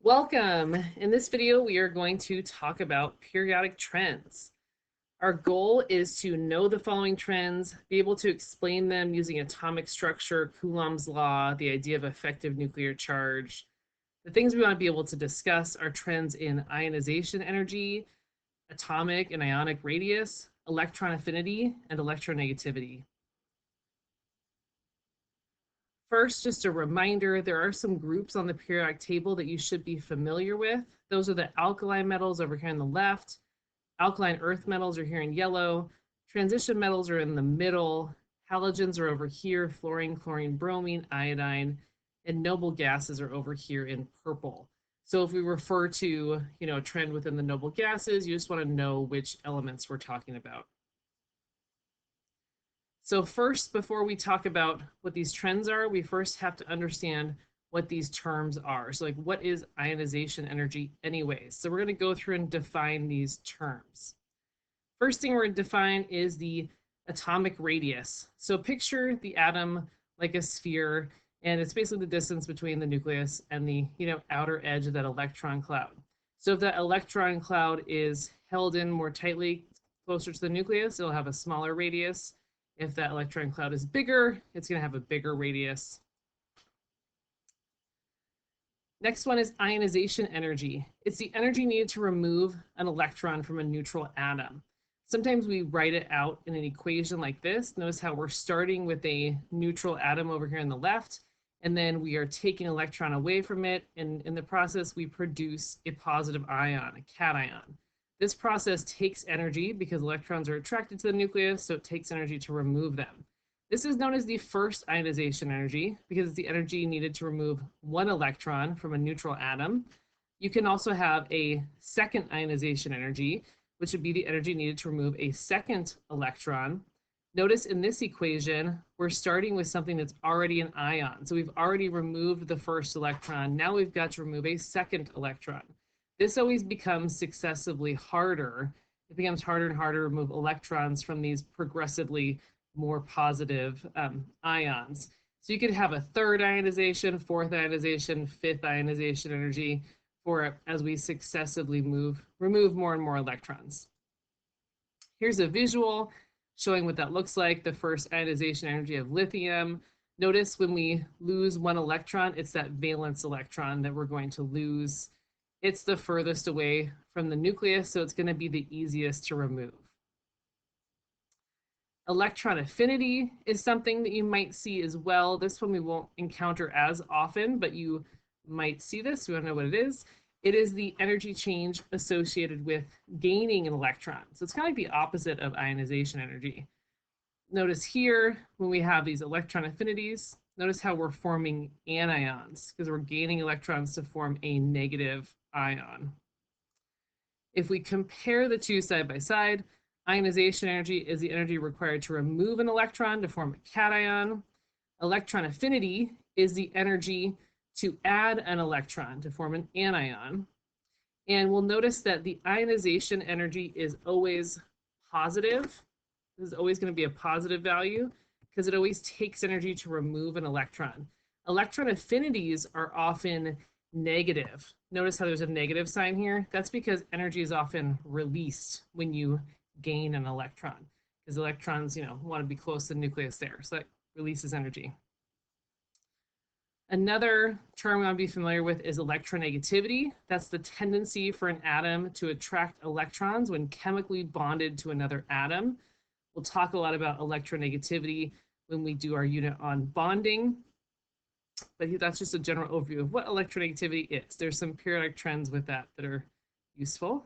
Welcome. In this video, we are going to talk about periodic trends. Our goal is to know the following trends, be able to explain them using atomic structure, Coulomb's law, the idea of effective nuclear charge. The things we want to be able to discuss are trends in ionization energy, atomic and ionic radius, electron affinity, and electronegativity. First, just a reminder, there are some groups on the periodic table that you should be familiar with. Those are the alkali metals over here on the left. Alkaline earth metals are here in yellow. Transition metals are in the middle. Halogens are over here, fluorine, chlorine, bromine, iodine, and noble gases are over here in purple. So if we refer to, a trend within the noble gases, you just want to know which elements we're talking about. So first, before we talk about what these trends are, we first have to understand what these terms are. So like, what is ionization energy anyways? So we're going to go through and define these terms. First thing we're going to define is the atomic radius. So picture the atom like a sphere, and it's basically the distance between the nucleus and the outer edge of that electron cloud. So if that electron cloud is held in more tightly closer to the nucleus, it'll have a smaller radius. If that electron cloud is bigger, it's going to have a bigger radius. Next one is ionization energy. It's the energy needed to remove an electron from a neutral atom. Sometimes we write it out in an equation like this. Notice how we're starting with a neutral atom over here on the left, and then we are taking an electron away from it, and in the process, we produce a positive ion, a cation. This process takes energy because electrons are attracted to the nucleus, so it takes energy to remove them. This is known as the first ionization energy because it's the energy needed to remove one electron from a neutral atom. You can also have a second ionization energy, which would be the energy needed to remove a second electron. Notice in this equation, we're starting with something that's already an ion. So we've already removed the first electron. Now we've got to remove a second electron. This always becomes successively harder. It becomes harder and harder to remove electrons from these progressively more positive ions. So you could have a third ionization, fourth ionization, fifth ionization energy for as we successively remove more and more electrons. Here's a visual showing what that looks like, the first ionization energy of lithium. Notice when we lose one electron, it's that valence electron that we're going to lose. It's the furthest away from the nucleus, so it's going to be the easiest to remove. Electron affinity is something that you might see as well. This one we won't encounter as often, but you might see this. We don't know what it is. It is the energy change associated with gaining an electron. So it's kind of like the opposite of ionization energy. Notice here, when we have these electron affinities, notice how we're forming anions because we're gaining electrons to form a negative ion. If we compare the two side by side, ionization energy is the energy required to remove an electron to form a cation. Electron affinity is the energy to add an electron to form an anion. And we'll notice that the ionization energy is always positive. This is always going to be a positive value because it always takes energy to remove an electron. Electron affinities are often negative. Notice how there's a negative sign here? That's because energy is often released when you gain an electron, because electrons, want to be close to the nucleus there. So that releases energy. Another term we want to be familiar with is electronegativity. That's the tendency for an atom to attract electrons when chemically bonded to another atom. We'll talk a lot about electronegativity when we do our unit on bonding. But that's just a general overview of what electronegativity is. There's some periodic trends with that are useful.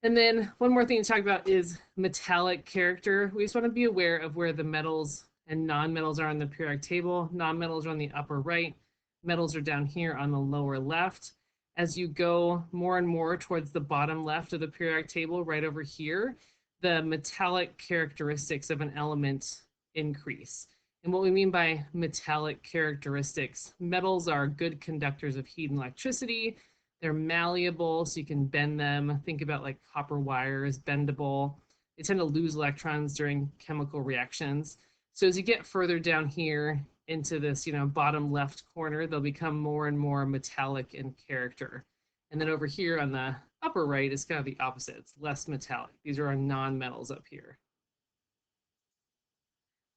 And then one more thing to talk about is metallic character. We just want to be aware of where the metals and nonmetals are on the periodic table. Nonmetals are on the upper right. Metals are down here on the lower left. As you go more and more towards the bottom left of the periodic table, right over here, the metallic characteristics of an element increase. And what we mean by metallic characteristics, metals are good conductors of heat and electricity. They're malleable, so you can bend them. Think about like copper wire is bendable. They tend to lose electrons during chemical reactions. So as you get further down here, into this, bottom left corner, they'll become more and more metallic in character. And then over here on the upper right is kind of the opposite. It's less metallic. These are our non-metals up here.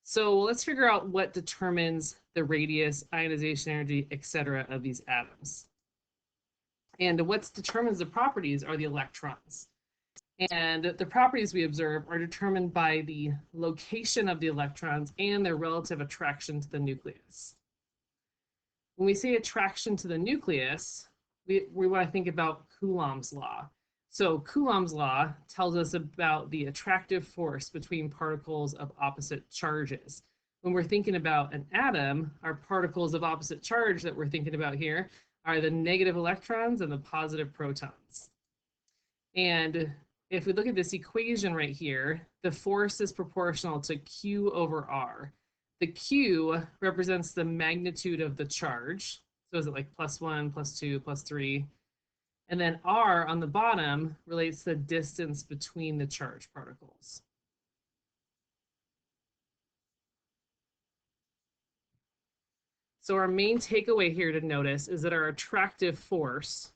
So let's figure out what determines the radius, ionization energy, etc. of these atoms. And what determines the properties are the electrons. And the properties we observe are determined by the location of the electrons and their relative attraction to the nucleus. When we say attraction to the nucleus, we want to think about Coulomb's law. So Coulomb's law tells us about the attractive force between particles of opposite charges. When we're thinking about an atom, our particles of opposite charge that we're thinking about here are the negative electrons and the positive protons. And if we look at this equation right here, the force is proportional to Q over R. The Q represents the magnitude of the charge. So is it like +1, +2, +3? And then R on the bottom relates the distance between the charged particles. So our main takeaway here to notice is that our attractive force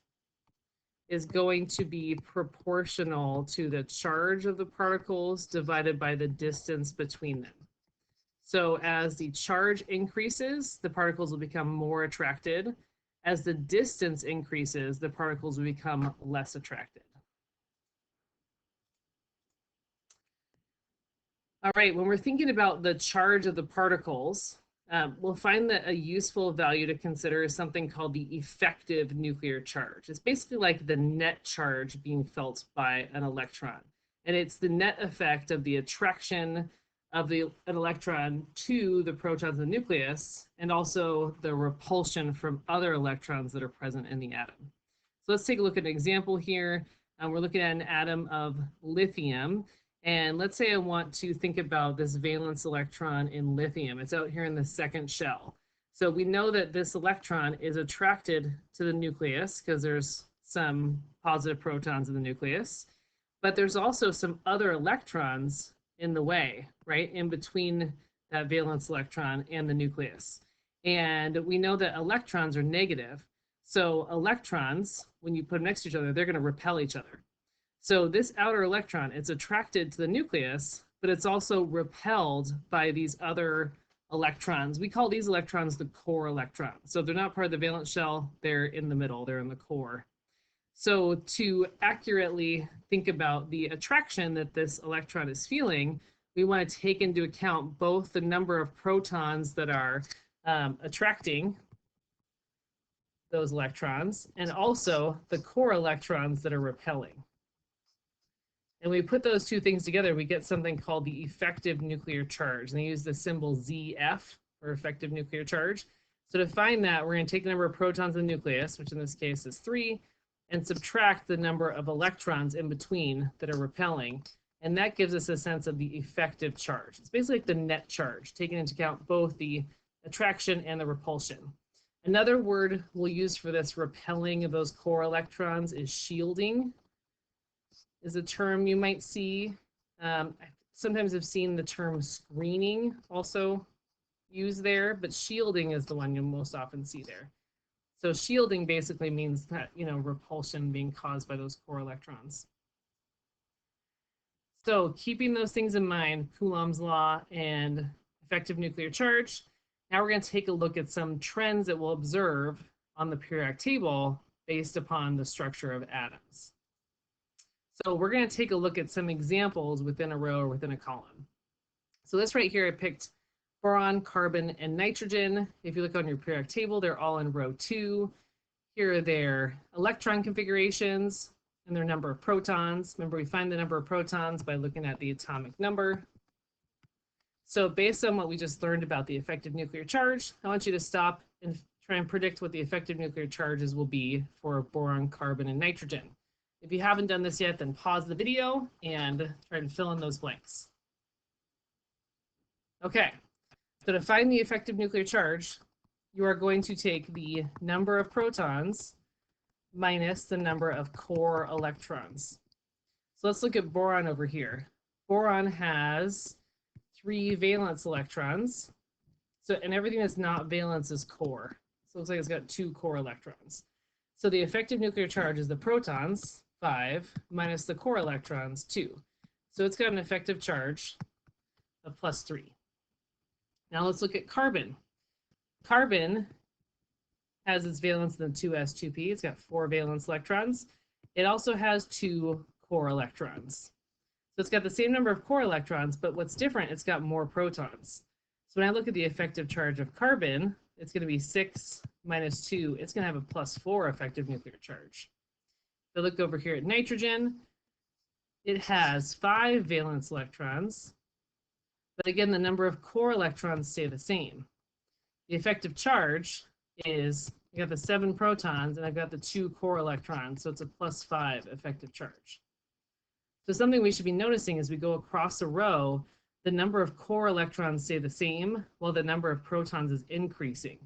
is going to be proportional to the charge of the particles divided by the distance between them. So as the charge increases, the particles will become more attracted. As the distance increases, the particles will become less attracted. All right, when we're thinking about the charge of the particles, we'll find that a useful value to consider is something called the effective nuclear charge. It's basically like the net charge being felt by an electron. And it's the net effect of the attraction of an electron to the protons in the nucleus, and also the repulsion from other electrons that are present in the atom. So let's take a look at an example here. We're looking at an atom of lithium. And let's say I want to think about this valence electron in lithium. It's out here in the second shell. So we know that this electron is attracted to the nucleus because there's some positive protons in the nucleus, but there's also some other electrons in the way, right, in between that valence electron and the nucleus. And we know that electrons are negative. So electrons, when you put them next to each other, they're going to repel each other. So this outer electron, it's attracted to the nucleus, but it's also repelled by these other electrons. We call these electrons the core electrons. So they're not part of the valence shell, they're in the middle, they're in the core. So to accurately think about the attraction that this electron is feeling, we want to take into account both the number of protons that are attracting those electrons and also the core electrons that are repelling. And we put those two things together, we get something called the effective nuclear charge. And they use the symbol ZF for effective nuclear charge. So to find that, we're going to take the number of protons in the nucleus, which in this case is 3, and subtract the number of electrons in between that are repelling. And that gives us a sense of the effective charge. It's basically like the net charge, taking into account both the attraction and the repulsion. Another word we'll use for this repelling of those core electrons is shielding, is a term you might see. Sometimes I've seen the term screening also used there, but shielding is the one you'll most often see there. So shielding basically means that, repulsion being caused by those core electrons. So keeping those things in mind, Coulomb's law and effective nuclear charge, now we're going to take a look at some trends that we'll observe on the periodic table based upon the structure of atoms. So we're going to take a look at some examples within a row or within a column. So this right here, I picked boron, carbon, and nitrogen. If you look on your periodic table, they're all in row 2. Here are their electron configurations and their number of protons. Remember, we find the number of protons by looking at the atomic number. So based on what we just learned about the effective nuclear charge, I want you to stop and try and predict what the effective nuclear charges will be for boron, carbon, and nitrogen. If you haven't done this yet, then pause the video and try and fill in those blanks. Okay, so to find the effective nuclear charge, you are going to take the number of protons minus the number of core electrons. So let's look at boron over here. Boron has 3 valence electrons, So, and everything that's not valence is core. So it looks like it's got 2 core electrons. So the effective nuclear charge is the protons, 5, minus the core electrons, 2. So it's got an effective charge of +3. Now let's look at carbon. Carbon has its valence in the 2s2p. It's got 4 valence electrons. It also has 2 core electrons. So it's got the same number of core electrons, but what's different, it's got more protons. So when I look at the effective charge of carbon, it's going to be 6 minus 2. It's going to have a +4 effective nuclear charge. If I look over here at nitrogen, it has 5 valence electrons, but again, the number of core electrons stay the same. The effective charge is, I got the 7 protons and I've got the 2 core electrons, so it's a +5 effective charge. So something we should be noticing as we go across a row, the number of core electrons stay the same while the number of protons is increasing.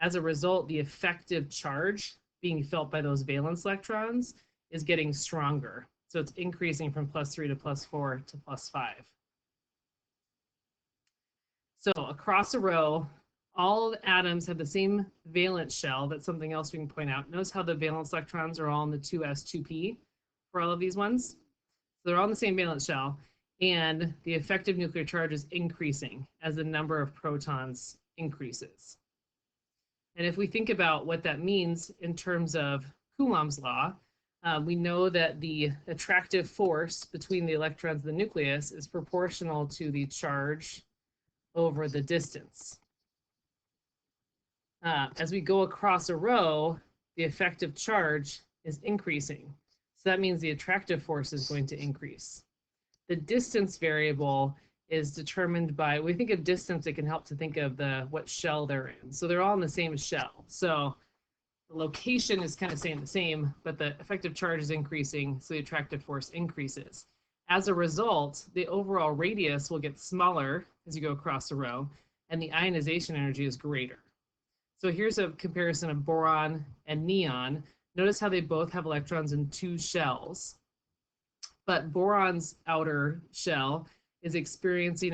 As a result, the effective charge being felt by those valence electrons is getting stronger. So it's increasing from +3 to +4 to +5. So across a row, all the atoms have the same valence shell. That's something else we can point out. Notice how the valence electrons are all in the 2s2p for all of these ones. So they're all in the same valence shell, and the effective nuclear charge is increasing as the number of protons increases. And if we think about what that means in terms of Coulomb's law, we know that the attractive force between the electrons and the nucleus is proportional to the charge over the distance. As we go across a row, the effective charge is increasing. So that means the attractive force is going to increase. The distance variable is determined by, when we think of distance, it can help to think of what shell they're in. So they're all in the same shell. So the location is kind of staying the same, but the effective charge is increasing, so the attractive force increases. As a result, the overall radius will get smaller as you go across the row, and the ionization energy is greater. So here's a comparison of boron and neon. Notice how they both have electrons in 2 shells, but boron's outer shell is experiencing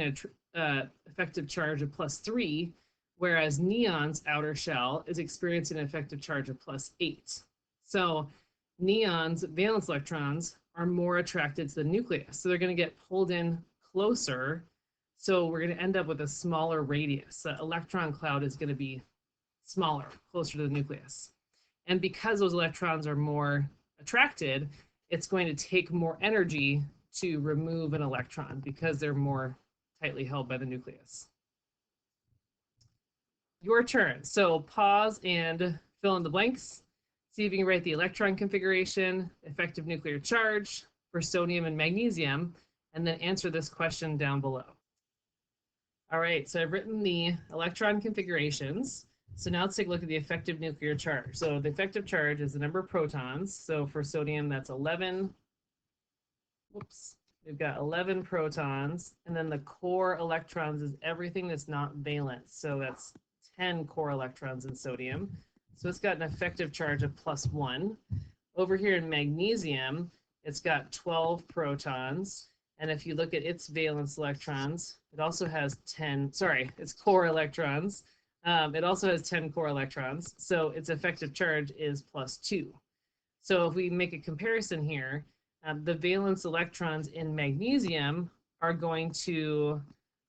an effective charge of +3, whereas neon's outer shell is experiencing an effective charge of +8. So neon's valence electrons are more attracted to the nucleus. So they're going to get pulled in closer. So we're going to end up with a smaller radius. The electron cloud is going to be smaller, closer to the nucleus. And because those electrons are more attracted, it's going to take more energy to remove an electron because they're more tightly held by the nucleus. Your turn. So pause and fill in the blanks. See if you can write the electron configuration, effective nuclear charge for sodium and magnesium, and then answer this question down below. All right, so I've written the electron configurations. So now let's take a look at the effective nuclear charge. So the effective charge is the number of protons. So for sodium, that's 11. Whoops. We've got 11 protons. And then the core electrons is everything that's not valence. So that's 10 core electrons in sodium. So it's got an effective charge of +1. Over here in magnesium, it's got 12 protons. And if you look at its valence electrons, it also has 10, sorry, its core electrons. It also has 10 core electrons, so its effective charge is +2. So if we make a comparison here, the valence electrons in magnesium are going to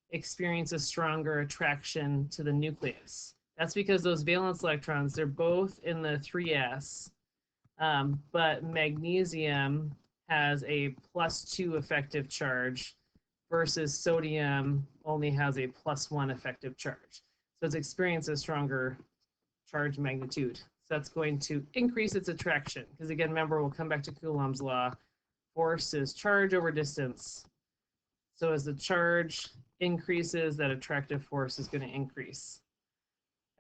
experience a stronger attraction to the nucleus. That's because those valence electrons, they're both in the 3s, but magnesium has a +2 effective charge versus sodium only has a +1 effective charge. So it's experienced a stronger charge magnitude. So that's going to increase its attraction. Because again, remember, we'll come back to Coulomb's law. Force is charge over distance. So as the charge increases, that attractive force is going to increase.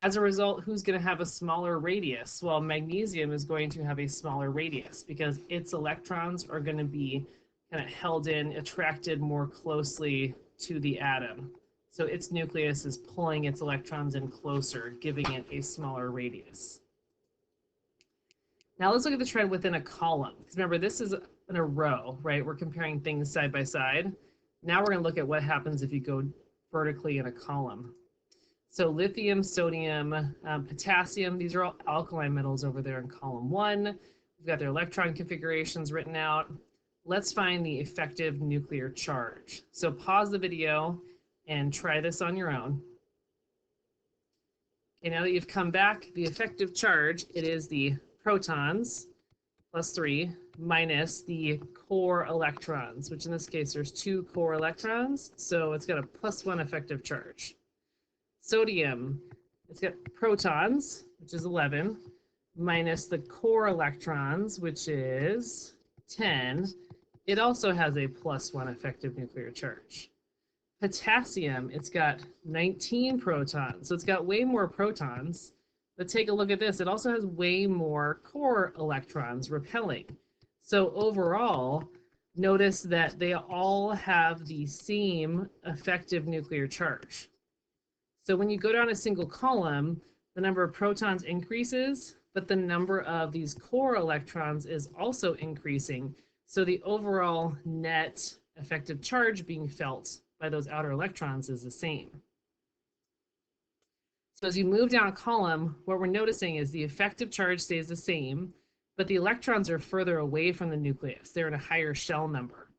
As a result, who's going to have a smaller radius? Well, magnesium is going to have a smaller radius because its electrons are going to be kind of held in, attracted more closely to the atom. So its nucleus is pulling its electrons in closer, giving it a smaller radius. Now let's look at the trend within a column. Because remember, this is in a row, right? We're comparing things side by side. Now we're going to look at what happens if you go vertically in a column. So lithium, sodium, potassium, these are all alkaline metals over there in column 1. We've got their electron configurations written out. Let's find the effective nuclear charge. So pause the video and try this on your own. Okay, now that you've come back, the effective charge, it is the protons, plus 3, minus the core electrons, which in this case, there's 2 core electrons, so it's got a +1 effective charge. Sodium, it's got protons, which is 11, minus the core electrons, which is 10. It also has a +1 effective nuclear charge. Potassium, it's got 19 protons, so it's got way more protons. But take a look at this. It also has way more core electrons repelling. So overall, notice that they all have the same effective nuclear charge. So when you go down a single column, the number of protons increases, but the number of these core electrons is also increasing. So the overall net effective charge being felt by those outer electrons is the same. So as you move down a column, what we're noticing is the effective charge stays the same, but the electrons are further away from the nucleus. They're in a higher shell number.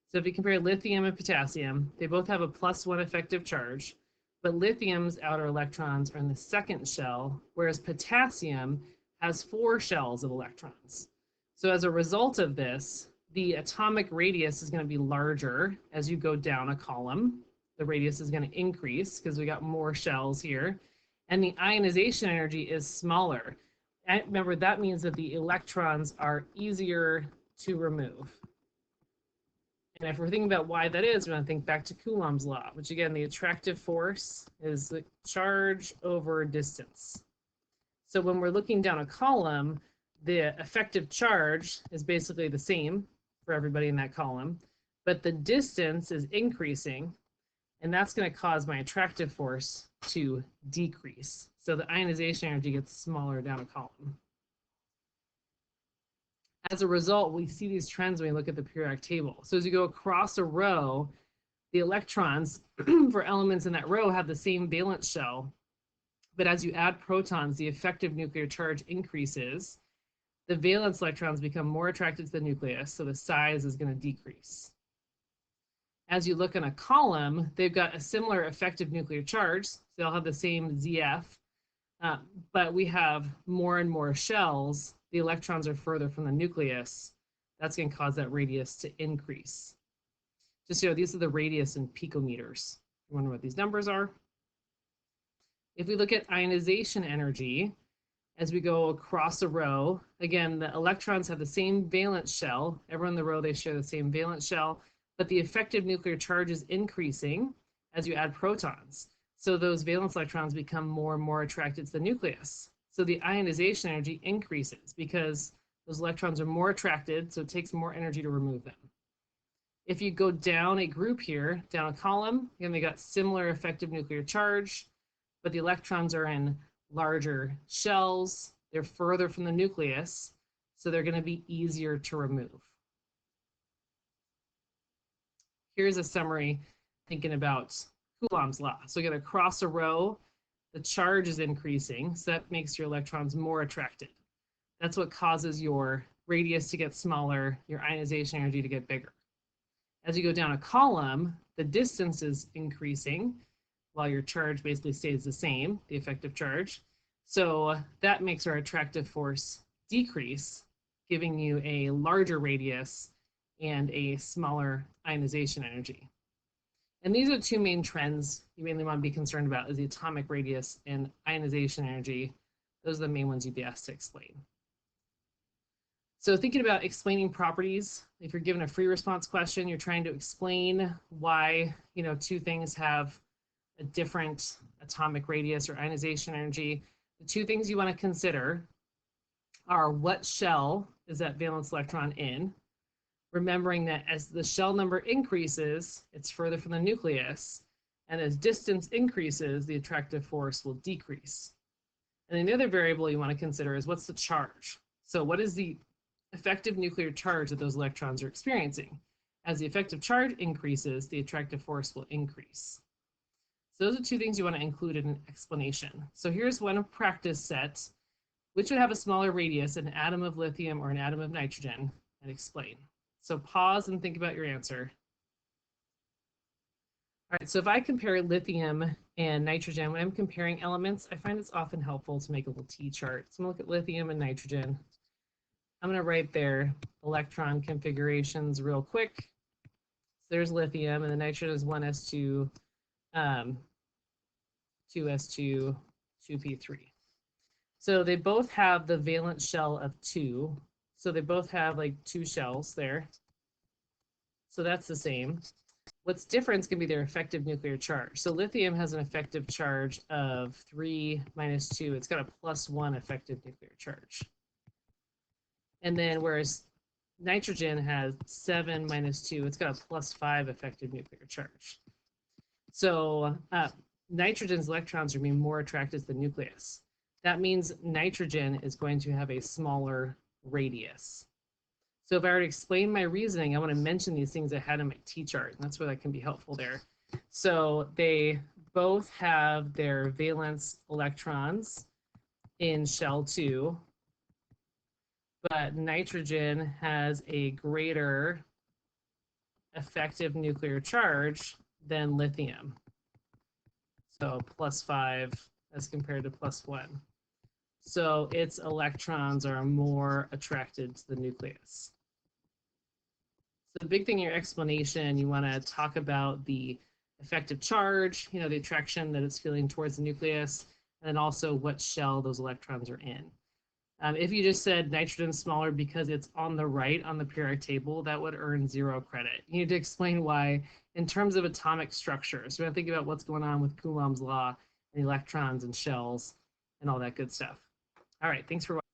So if you compare lithium and potassium, they both have a +1 effective charge, but lithium's outer electrons are in the second shell, whereas potassium has 4 shells of electrons. So as a result of this, the atomic radius is going to be larger as you go down a column. The radius is going to increase because we got more shells here. And the ionization energy is smaller. And remember, that means that the electrons are easier to remove. And if we're thinking about why that is, we're going to think back to Coulomb's law, which again, the attractive force is the charge over distance. So when we're looking down a column, the effective charge is basically the same for everybody in that column, but the distance is increasing, and that's going to cause my attractive force to decrease. So the ionization energy gets smaller down a column. As a result, we see these trends when we look at the periodic table. So as you go across a row, the electrons for elements in that row have the same valence shell, but as you add protons, the effective nuclear charge increases. The valence electrons become more attracted to the nucleus, so the size is going to decrease. As you look in a column, they've got a similar effective nuclear charge, so they'll have the same ZF, but we have more and more shells. The electrons are further from the nucleus. That's going to cause that radius to increase. Just so these are the radius in picometers. You wonder what these numbers are? If we look at ionization energy, as we go across a row, again, the electrons have the same valence shell. Everyone in the row, they share the same valence shell, but the effective nuclear charge is increasing as you add protons. So those valence electrons become more and more attracted to the nucleus. So the ionization energy increases because those electrons are more attracted, so it takes more energy to remove them. If you go down a group here, down a column, again, they got similar effective nuclear charge, but the electrons are in larger shells. They're further from the nucleus, so they're going to be easier to remove. Here's a summary thinking about Coulomb's law. So again, across a row, the charge is increasing, so that makes your electrons more attracted. That's what causes your radius to get smaller, your ionization energy to get bigger. As you go down a column, the distance is increasing while your charge basically stays the same, the effective charge. So that makes our attractive force decrease, giving you a larger radius and a smaller ionization energy. And these are the two main trends you mainly want to be concerned about, is the atomic radius and ionization energy. Those are the main ones you'd be asked to explain. So thinking about explaining properties, if you're given a free response question, you're trying to explain why, two things have a different atomic radius or ionization energy. The two things you want to consider are what shell is that valence electron in, remembering that as the shell number increases, it's further from the nucleus, and as distance increases, the attractive force will decrease. And then the other variable you want to consider is what's the charge. So what is the effective nuclear charge that those electrons are experiencing? As the effective charge increases, the attractive force will increase. So those are two things you want to include in an explanation. So here's one practice set. Which would have a smaller radius, an atom of lithium or an atom of nitrogen? And explain. So pause and think about your answer. All right, so if I compare lithium and nitrogen, when I'm comparing elements, I find it's often helpful to make a little T-chart. So I'm gonna look at lithium and nitrogen. I'm gonna write their electron configurations real quick. So there's lithium, and the nitrogen is 1s2, 2s2, 2p3. So they both have the valence shell of 2. So they both have like 2 shells there. So that's the same. What's different is going to be their effective nuclear charge. So lithium has an effective charge of 3 minus 2. It's got a +1 effective nuclear charge. And then whereas nitrogen has 7 minus 2, it's got a +5 effective nuclear charge. So nitrogen's electrons are being more attracted to the nucleus. That means nitrogen is going to have a smaller radius. So if I were to explain my reasoning, I want to mention these things I had in my T-chart, and that's where that can be helpful there. So they both have their valence electrons in shell 2, but nitrogen has a greater effective nuclear charge than lithium. So +5 as compared to +1. So its electrons are more attracted to the nucleus. So the big thing in your explanation, you want to talk about the effective charge, the attraction that it's feeling towards the nucleus, and then also what shell those electrons are in. If you just said nitrogen's smaller because it's on the right on the periodic table, that would earn 0 credit. You need to explain why in terms of atomic structure. So we have to think about what's going on with Coulomb's law and electrons and shells and all that good stuff. All right, thanks for watching.